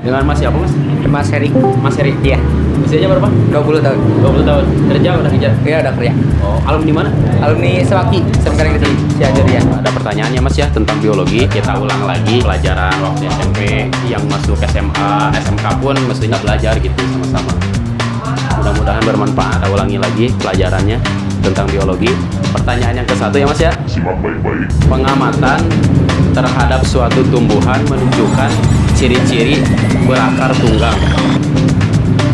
Dengan Mas siapa Mas? Mas Heri. Mas Heri. Iya. Usianya berapa? 20 tahun. 20 tahun. Kerja udah kerja? Iya, udah kerja. Oh, alumni mana? Alumni Sewaki, sekarang di Cianjur ya. Ada pertanyaannya Mas ya tentang biologi. Kita ulang lagi pelajaran waktu SMP yang masuk SMA, SMK pun mestinya belajar gitu sama-sama. Mudah-mudahan bermanfaat. Kita ulangi lagi pelajarannya tentang biologi. Pertanyaan yang ke-1 ya Mas ya. Simak baik-baik. Pengamatan terhadap suatu tumbuhan menunjukkan ciri-ciri berakar tunggang,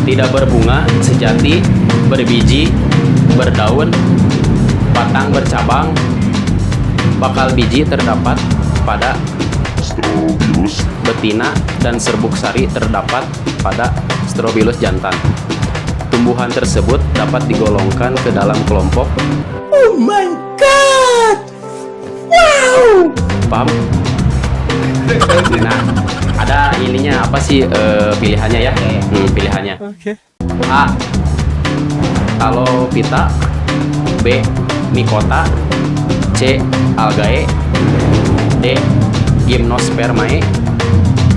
tidak berbunga sejati, berbiji, berdaun, batang bercabang, bakal biji terdapat pada Strobilus. betina dan serbuk sari terdapat pada Strobilus jantan. Tumbuhan tersebut dapat digolongkan ke dalam kelompok. Oh my god. Wow. Paham? Nah, ada ininya apa sih pilihannya ya? Pilihannya. Oke. A. Talopita. B. Mycota. C. Algae. D. Gymnospermae.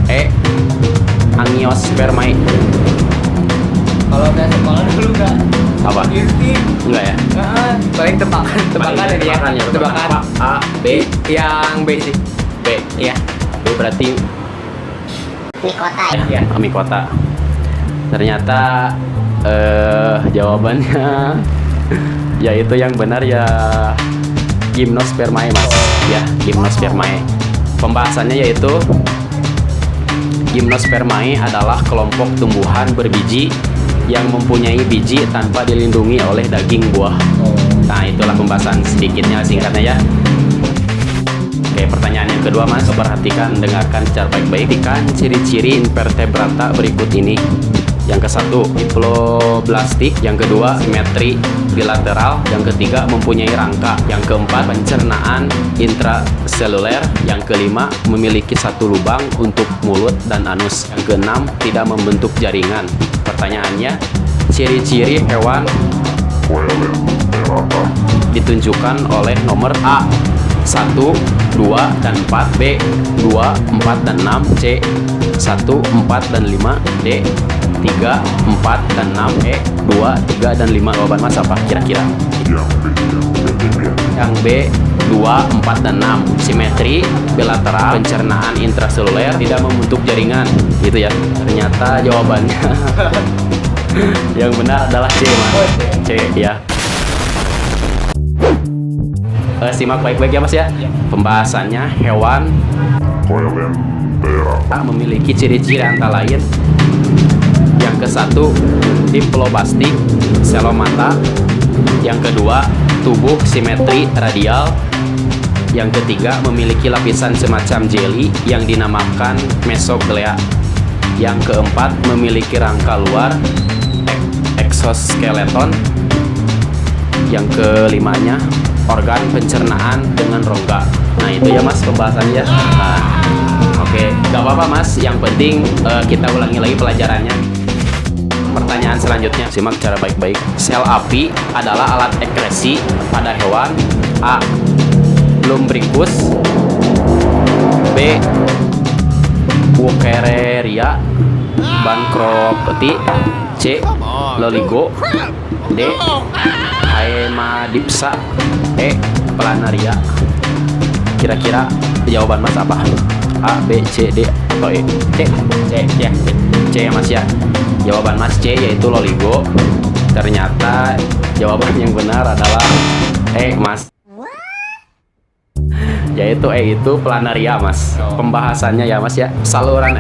E. Angiospermae. Kalau udah sekolah dulu nggak? Apa? Ngerti. Enggak ya? Paling tebakan ini ya. Tebakan. A. B. Yang B sih. B. Iya. B berarti Iya. Mycota. Ternyata jawabannya yaitu yang benar ya Gymnospermae Mas. Ya, Gymnospermae. Pembahasannya yaitu Gymnospermae adalah kelompok tumbuhan berbiji yang mempunyai biji tanpa dilindungi oleh daging buah. Nah, itulah pembahasan sedikitnya singkatnya ya. Oke, pertanyaan yang kedua Mas, perhatikan, dengarkan secara baik-baik. Perhatikan ciri-ciri invertebrata berikut ini. Yang ke-1, diploblastik. Yang kedua, simetri bilateral. Yang ketiga, mempunyai rangka. Yang keempat, pencernaan intraseluler. Yang kelima, memiliki satu lubang untuk mulut dan anus. Yang keenam, tidak membentuk jaringan. Pertanyaannya, ciri-ciri hewan Coelenterata. ditunjukkan oleh nomor A 1, 2, dan 4, B 2, 4, dan 6, C 1, 4, dan 5, D 3, 4, dan 6, E 2, 3, dan 5. Jawaban Mas apa kira-kira? Yang B 2, 4, dan 6, simetri bilateral, pencernaan intraseluler, tidak membentuk jaringan, gitu ya. Ternyata jawabannya yang benar adalah C Mas. C ya. Simak baik-baik ya Mas ya. Pembahasannya hewan Coelenterata. memiliki ciri-ciri antara lain. Yang ke-1, diploblastik, selomata. Yang kedua, tubuh simetri radial. Yang ketiga, memiliki lapisan semacam jeli yang dinamakan mesoglea. Yang keempat, memiliki rangka luar exoskeleton. Yang kelimanya, organ pencernaan dengan rongga. Nah, itu ya Mas pembahasannya. Nah, oke, gak apa-apa Mas. Yang penting kita ulangi lagi pelajarannya. Pertanyaan selanjutnya, simak cara baik-baik. Sel api adalah alat ekskresi pada hewan. A. Lumbricus. B. Wuchereria bancrofti. C. Loligo. D. Haemadipsa. E. Planaria. Kira-kira jawaban Mas apa? A, B, C, D, atau E? C ya. C ya Mas ya. Jawaban Mas C yaitu loligo. Ternyata jawaban yang benar adalah E Mas. Yaitu E itu planaria Mas. Pembahasannya ya Mas ya. Saluran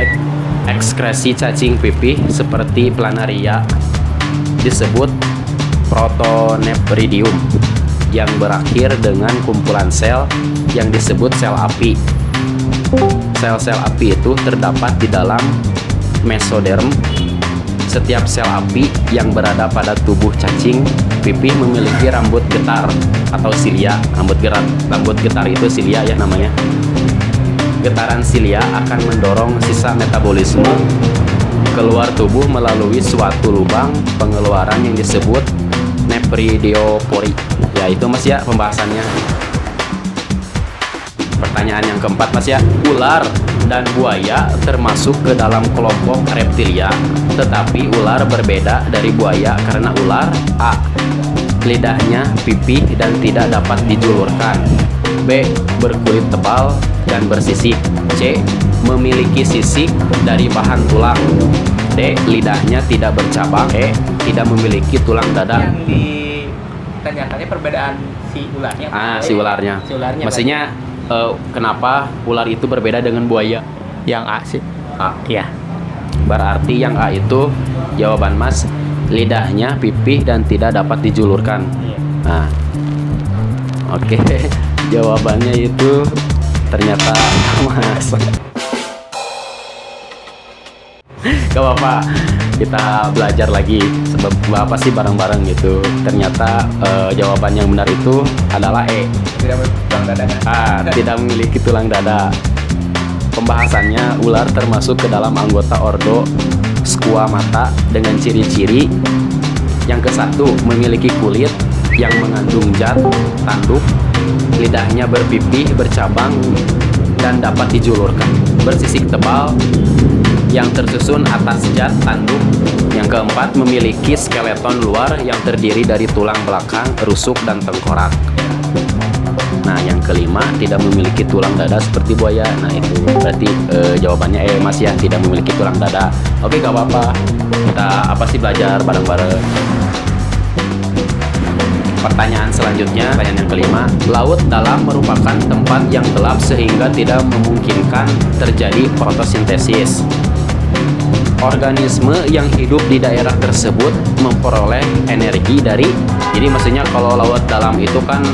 ekskresi cacing pipih seperti planaria disebut protonephridium yang berakhir dengan kumpulan sel yang disebut sel api. Sel-sel api itu terdapat di dalam mesoderm. Setiap sel api yang berada pada tubuh cacing pipih memiliki rambut getar atau silia. Rambut getar itu silia ya namanya. Getaran silia akan mendorong sisa metabolisme keluar tubuh melalui suatu lubang pengeluaran yang disebut nephridiopori. Ya itu Mas ya pembahasannya. Pertanyaan yang keempat Mas ya. Ular dan buaya termasuk ke dalam kelompok reptilia, tetapi ular berbeda dari buaya karena ular A. lidahnya pipih dan tidak dapat dijulurkan, B. berkulit tebal dan bersisik, C. memiliki sisik dari bahan tulang, D. lidahnya tidak bercabang, E. tidak memiliki tulang dada. Yang ditanyakannya perbedaan si ularnya. Si ularnya. Si ularnya. Maksudnya kenapa ular itu berbeda dengan buaya? Yang A sih. A. Iya. Berarti yang A itu jawaban Mas, lidahnya pipih dan tidak dapat dijulurkan. Iya. Nah, oke. Jawabannya itu ternyata Mas. Gak apa-apa, kita belajar lagi sebab apa sih bareng-bareng gitu. Ternyata jawaban yang benar itu adalah E. Tidak memiliki tulang dada. Tidak memiliki tulang dada. Pembahasannya, ular termasuk ke dalam anggota ordo Squamata dengan ciri-ciri yang ke-1, memiliki kulit yang mengandung zat tanduk, lidahnya berpipih, bercabang, dan dapat dijulurkan, bersisik tebal yang tersusun atas zat tanduk. Yang ke-4, memiliki skeleton luar yang terdiri dari tulang belakang, rusuk, dan tengkorak. Nah, yang ke-5, tidak memiliki tulang dada seperti buaya. Nah, itu berarti jawabannya Mas ya, tidak memiliki tulang dada. Oke, gak apa-apa. Kita apa sih belajar bareng-bareng. Pertanyaan selanjutnya, pertanyaan yang ke-5. Laut dalam merupakan tempat yang gelap sehingga tidak memungkinkan terjadi fotosintesis. Organisme yang hidup di daerah tersebut memperoleh energi dari, jadi maksudnya kalau laut dalam itu kan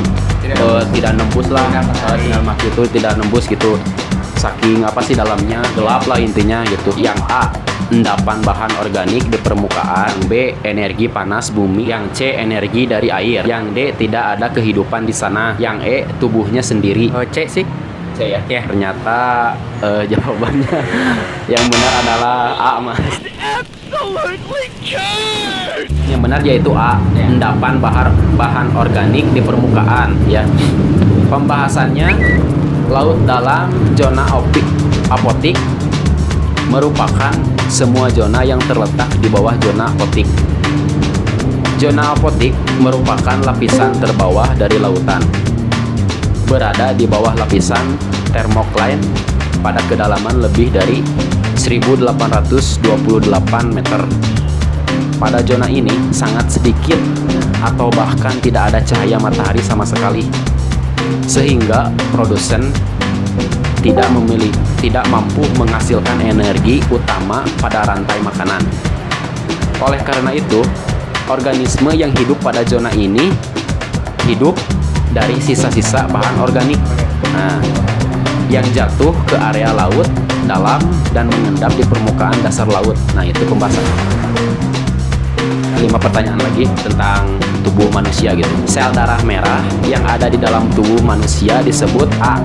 tidak nembus lah, sinar matahari itu tidak nembus gitu, saking apa sih dalamnya gelap lah intinya gitu. Yang A, endapan bahan organik di permukaan, B, energi panas bumi, yang C, energi dari air, yang D, tidak ada kehidupan di sana, yang E, tubuhnya sendiri. C sih. C ya? Ya. Ternyata jawabannya yang benar adalah A, Mas. Yang benar yaitu A, endapan bahan organik di permukaan ya. Pembahasannya, laut dalam zona apotik merupakan semua zona yang terletak di bawah zona apotik. Zona apotik merupakan lapisan terbawah dari lautan, berada di bawah lapisan thermocline pada kedalaman lebih dari 1828 meter. Pada zona ini sangat sedikit atau bahkan tidak ada cahaya matahari sama sekali, sehingga produsen tidak mampu menghasilkan energi utama pada rantai makanan. Oleh karena itu, organisme yang hidup pada zona ini hidup dari sisa-sisa bahan organik, yang jatuh ke area laut dalam dan mengendap di permukaan dasar laut. Nah, itu pembahasan. 5 pertanyaan lagi tentang tubuh manusia gitu. Sel darah merah yang ada di dalam tubuh manusia disebut A,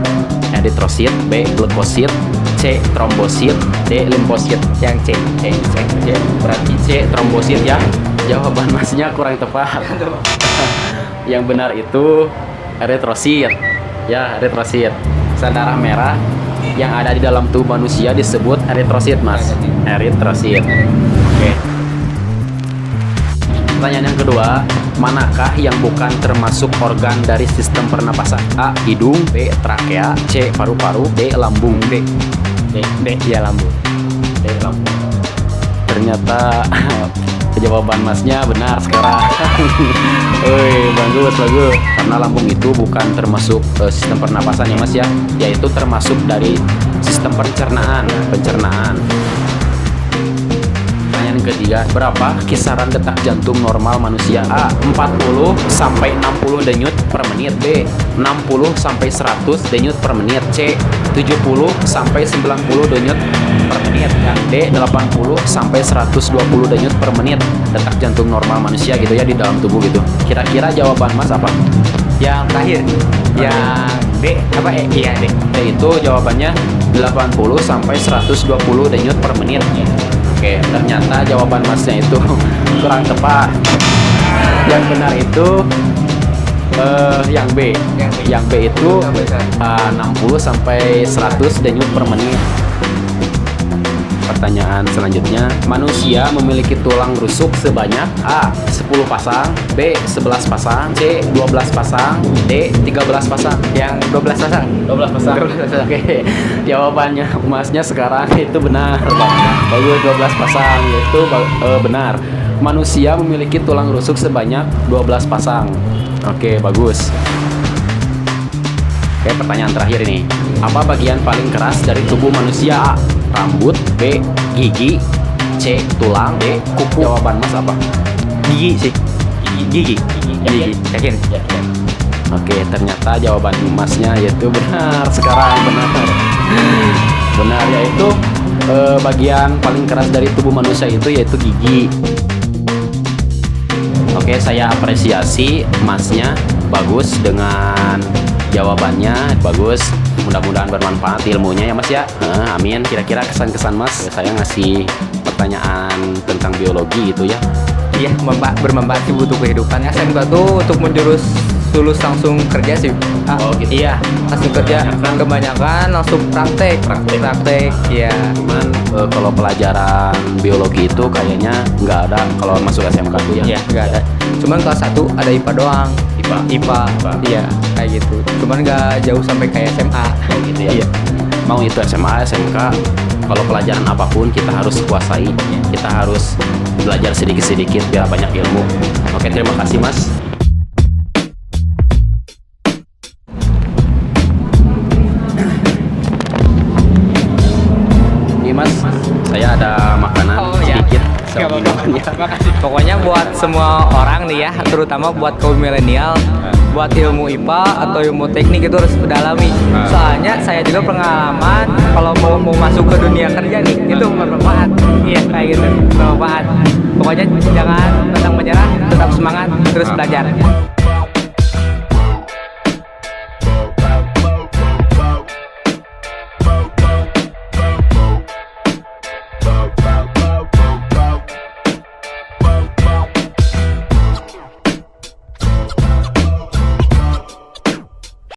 eritrosit, B, leukosit, C, trombosit, D, limfosit. Yang C. Berarti C, trombosit ya. Jawaban Masnya kurang tepat. Yang benar itu eritrosit. Ya, eritrosit. Sel darah merah yang ada di dalam tubuh manusia disebut eritrosit, Mas. Eritrosit. Oke. Pertanyaan yang kedua, manakah yang bukan termasuk organ dari sistem pernapasan? A, hidung, B, trakea, C, paru-paru, D, lambung. D ya, lambung. D, lambung. Ternyata jawaban Masnya benar sekarang. Bagus. Karena lambung itu bukan termasuk sistem pernapasan ya, Mas ya, yaitu termasuk dari sistem pencernaan. Pertanyaan ketiga, berapa kisaran detak jantung normal manusia? A, 40 sampai 60 denyut per menit, B, 60 sampai 100 denyut per menit, C, 70 sampai 90 denyut per menit, dan D, 80 sampai 120 denyut per menit detak jantung normal manusia gitu ya di dalam tubuh gitu. Kira-kira jawaban Mas apa? Yang terakhir. Yang D apa E? Iya, D. D itu jawabannya 80 sampai 120 denyut per menit. Oke, ternyata jawaban Masnya itu kurang tepat. Yang benar itu yang B. Yang B itu 60 sampai 100 denyut per menit. pertanyaan selanjutnya. Manusia memiliki tulang rusuk sebanyak A. 10 pasang, B. 11 pasang, C. 12 pasang, D. 13 pasang. Yang 12 pasang. 12 pasang. 12 pasang. Oke, jawabannya emasnya sekarang itu benar. Bagus, 12 pasang itu benar. Manusia memiliki tulang rusuk sebanyak 12 pasang. Oke, bagus. Oke, pertanyaan terakhir ini. Apa bagian paling keras dari tubuh manusia? A. Rambut, B. Gigi, C. Tulang, D. Kuku. Jawaban Mas apa? Gigi sih. Gigi. Gigi. Yakin? Oke, ternyata jawaban Masnya yaitu benar. Sekarang benar. Benar, yaitu bagian paling keras dari tubuh manusia itu yaitu gigi. Oke, saya apresiasi Masnya, bagus dengan jawabannya, bagus. Mudah-mudahan bermanfaat ilmunya ya Mas ya. Amin. Kira-kira kesan-kesan Mas, saya ngasih pertanyaan tentang biologi gitu ya. Iya, bermanfaat sih butuh kehidupan. SMK tuh untuk menjurus lulus langsung kerja sih. Oh, gitu. Iya, langsung kerja. Kebanyakan langsung praktek. Iya. Cuman kalau pelajaran biologi itu kayaknya nggak ada kalau masuk SMK tuh ya. Iya, nggak ada. Cuman kelas 1 ada IPA doang. IPA. Iya, kayak gitu. Cuman nggak jauh sampai kayak SMA. Oh, gitu ya. Iya. Mau itu SMA, SMK, kalau pelajaran apapun kita harus kuasai. Kita harus belajar sedikit-sedikit biar banyak ilmu. Oke, terima kasih Mas. Ini Mas, saya ada makanan sedikit. Sama minumannya. Pokoknya buat semua orang nih ya, terutama buat kaum milenial, buat ilmu IPA atau ilmu teknik itu harus mendalami. Soalnya saya juga pengalaman kalau mau masuk ke dunia kerja nih, itu bermanfaat. Iya, kayak gitu, bermanfaat. Pokoknya jangan pantang menyerah, tetap semangat, terus belajar.